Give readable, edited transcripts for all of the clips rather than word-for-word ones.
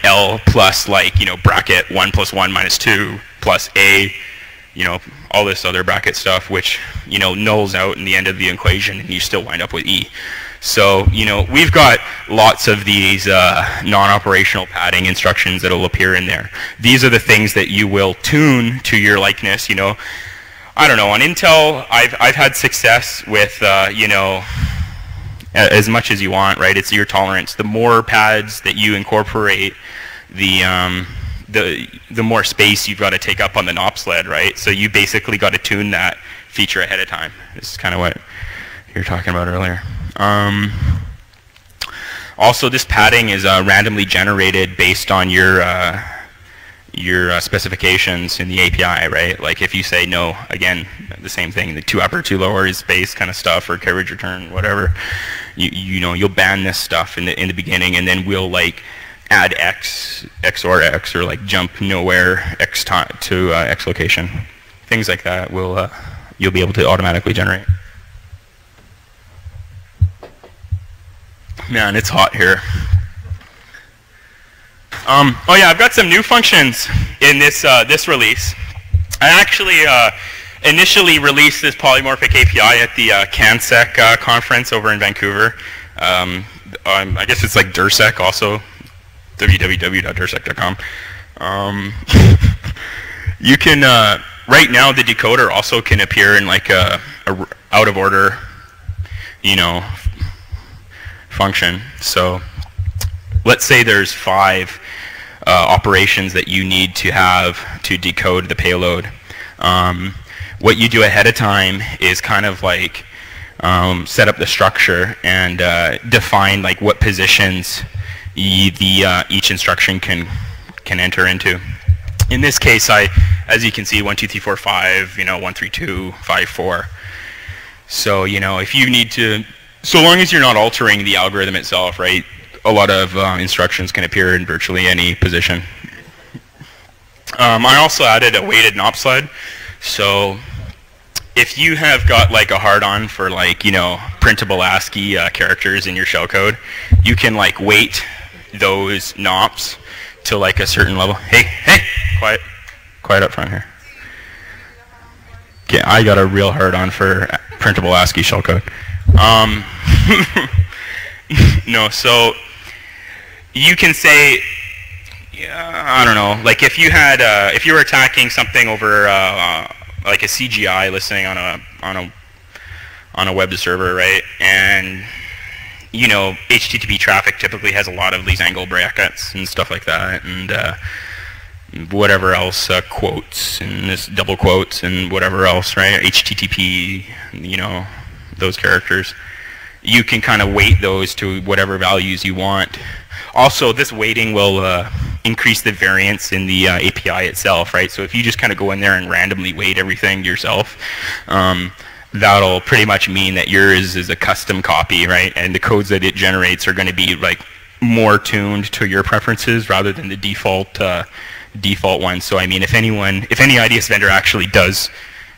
L plus like, you know, bracket 1 plus 1 minus 2 plus A, you know, all this other bracket stuff, which, you know, nulls out in the end of the equation, and you still wind up with E. So, you know, we've got lots of these non-operational padding instructions that will appear in there. These are the things that you will tune to your likeness, you know. I don't know, on Intel, I've had success with, you know, as much as you want, right? It's your tolerance. The more pads that you incorporate, the more space you've got to take up on the NOP sled, right? So you basically got to tune that feature ahead of time. This is kind of what you were talking about earlier. Also, this padding is randomly generated based on your specifications in the API, right? Like if you say no, again, the same thing, the 2 upper, 2 lower is space kind of stuff, or carriage return, whatever. You know, you'll ban this stuff in the beginning, and then we'll like add X or X, or like jump nowhere X to X location. Things like that will you'll be able to automatically generate. Man, it's hot here. Oh yeah, I've got some new functions in this this release. I actually initially released this polymorphic API at the CanSec conference over in Vancouver. I guess it's like DurSec also, www.dursec.com. You can right now the decoder also can appear in like a out of order, you know, function. So let's say there's 5 operations that you need to have to decode the payload. What you do ahead of time is kind of like set up the structure and define like what positions each instruction can enter into. In this case, as you can see, 1, 2, 3, 4, 5, you know, 1, 3, 2, 5, 4. So, you know, if you need to, so long as you're not altering the algorithm itself, right, a lot of instructions can appear in virtually any position. I also added a weighted NOP sled. So if you have got like a hard-on for like, you know, printable ASCII characters in your shellcode, you can like weight those NOPs to like a certain level. Hey, quiet up front here. Okay, I got a real hard-on for printable ASCII shellcode. No, so you can say, I don't know, like if you had, if you were attacking something over like a CGI listening on a web server, right? And you know, HTTP traffic typically has a lot of these angle brackets and stuff like that, and whatever else, quotes and this double quotes and whatever else, right? HTTP, you know, those characters. You can kind of weight those to whatever values you want. Also, this weighting will increase the variance in the API itself, right? So if you just kind of go in there and randomly weight everything yourself, that'll pretty much mean that yours is a custom copy, right? And the codes that it generates are going to be like more tuned to your preferences rather than the default ones. So I mean, if any IDS vendor actually does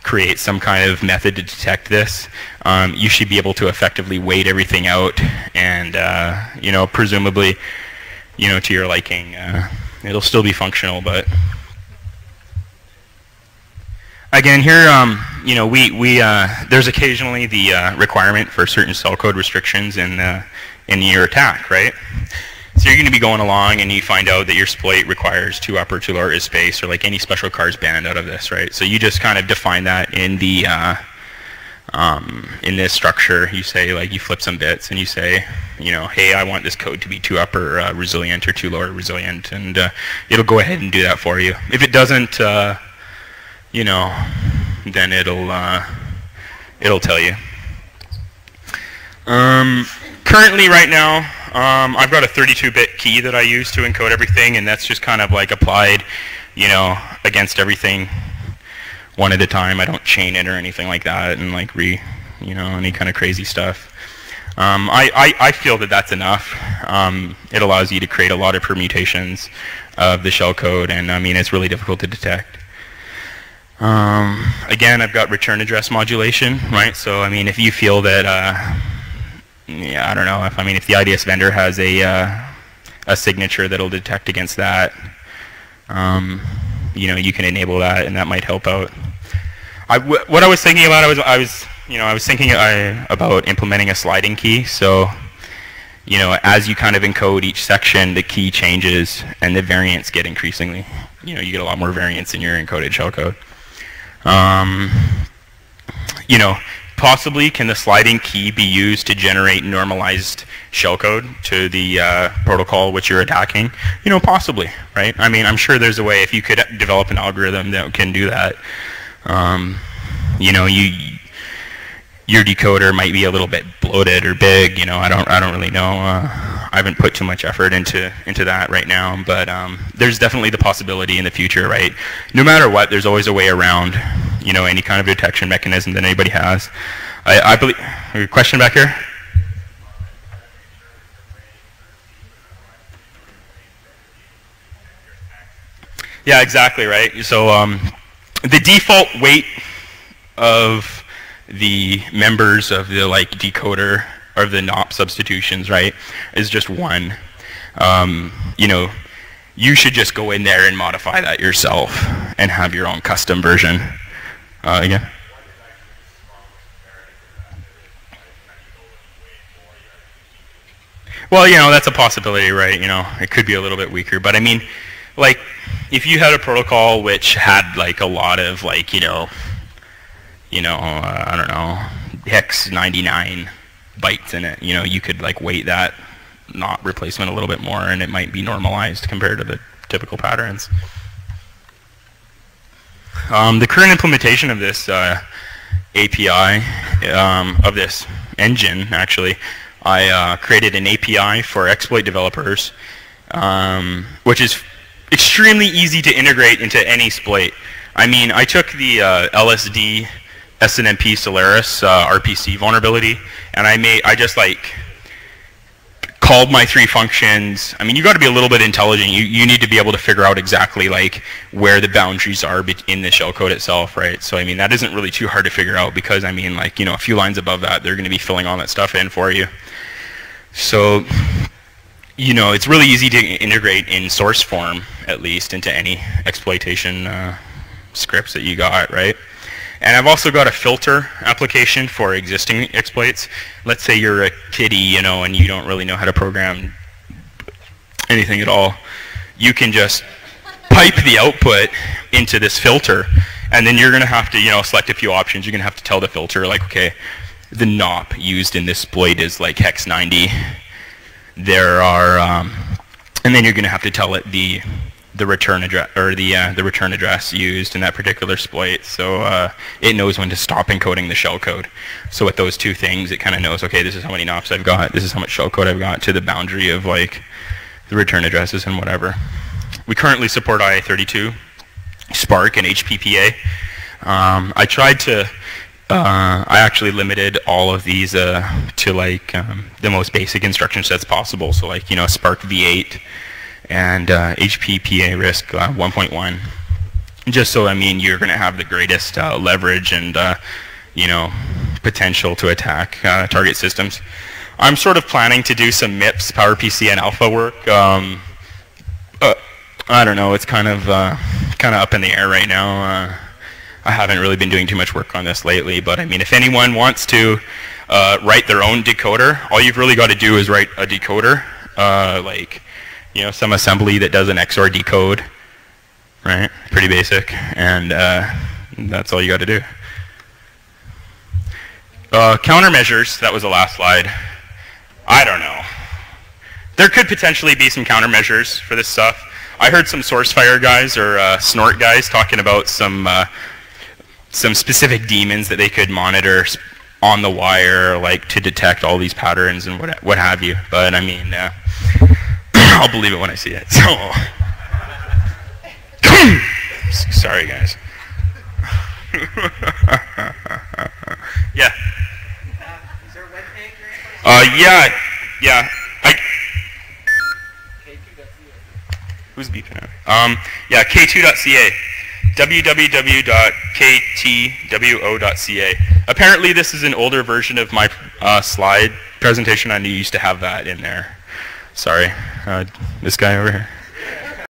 create some kind of method to detect this, you should be able to effectively weight everything out, and you know, presumably, you know, to your liking. It'll still be functional, but again, here, you know, there's occasionally the requirement for certain cell code restrictions in your attack, right? So you're going to be going along and you find out that your exploit requires 2 upper, 2 lower is space, or like any special cars banned out of this, right? So you just kind of define that in the in this structure. You say, like, you flip some bits and you say, you know, hey, I want this code to be 2 upper resilient or 2 lower resilient, and it'll go ahead and do that for you. If it doesn't, you know, then it'll tell you. Currently, right now, I've got a 32-bit key that I use to encode everything, and that's just kind of like applied, you know, against everything one at a time. I don't chain it or anything like that, and like you know, any kind of crazy stuff. I feel that that's enough. It allows you to create a lot of permutations of the shellcode, and I mean, it's really difficult to detect. Again, I've got return address modulation, right? So I mean, if you feel that, yeah, I don't know, if the IDS vendor has a a signature that'll detect against that. You know, you can enable that, and that might help out. What I was thinking about, I was thinking about implementing a sliding key. So, you know, as you kind of encode each section, the key changes and the variants get increasingly. You know, you get a lot more variance in your encoded shellcode. You know, possibly can the sliding key be used to generate normalized shellcode to the protocol which you're attacking? You know, possibly, right? I mean, I'm sure there's a way if you could develop an algorithm that can do that. You know, your decoder might be a little bit bloated or big. You know, I don't really know. I haven't put too much effort into that right now, but there's definitely the possibility in the future, right? No matter what, there's always a way around, you know, any kind of detection mechanism that anybody has. I believe. A question back here? Yeah, exactly, right. So the default weight of the members of the like decoder or the NOP substitutions, right, is just 1. You know, you should just go in there and modify that yourself and have your own custom version. Yeah. Well, you know, that's a possibility, right? You know, it could be a little bit weaker, but I mean, like, if you had a protocol which had like a lot of like, I don't know, hex 99 bytes in it, you know, you could like weight that NOP replacement a little bit more, and it might be normalized compared to the typical patterns. The current implementation of this API, of this engine, actually, I created an API for exploit developers, which is extremely easy to integrate into any exploit. I mean, I took the LSD SNMP Solaris RPC vulnerability, and I just like called my 3 functions. I mean, you got to be a little bit intelligent. You need to be able to figure out exactly like where the boundaries are in the shellcode itself, right? So I mean, that isn't really too hard to figure out, because I mean, like, you know, a few lines above that, they're going to be filling all that stuff in for you. So, you know, it's really easy to integrate in source form, at least, into any exploitation scripts that you got, right? And I've also got a filter application for existing exploits. Let's say you're a kiddie, you know, and you don't really know how to program anything at all. You can just pipe the output into this filter, and then you're going to have to, you know, select a few options. You're going to have to tell the filter, like, okay, the NOP used in this exploit is like hex 90. There are, and then you're going to have to tell it the return address, or the return address used in that particular exploit, so it knows when to stop encoding the shellcode. So with those 2 things, it kind of knows, okay, this is how many NOPs I've got, this is how much shellcode I've got, to the boundary of like the return addresses and whatever. We currently support IA32, Spark, and HPPA. I tried to, I actually limited all of these to like the most basic instruction sets possible. So like, you know, Spark V8 and HPPA risk 1.1. Just so, I mean, you're going to have the greatest leverage and, you know, potential to attack target systems. I'm sort of planning to do some MIPS, PowerPC, and alpha work. I don't know, it's kind of up in the air right now. I haven't really been doing too much work on this lately, but I mean, if anyone wants to write their own decoder, all you've really got to do is write a decoder, like, you know, some assembly that does an XOR decode, right? Pretty basic, and that's all you got to do. Countermeasures, that was the last slide. I don't know. There could potentially be some countermeasures for this stuff. I heard some SourceFire guys or Snort guys talking about some specific daemons that they could monitor on the wire, like to detect all these patterns and what have you. But I mean, I'll believe it when I see it. So, sorry guys. Yeah. Is there a web page or anything? Yeah. Who's beeping at? Yeah, k2.ca. www.ktwo.ca. Apparently this is an older version of my slide presentation. I used to have that in there. Sorry. This guy over here.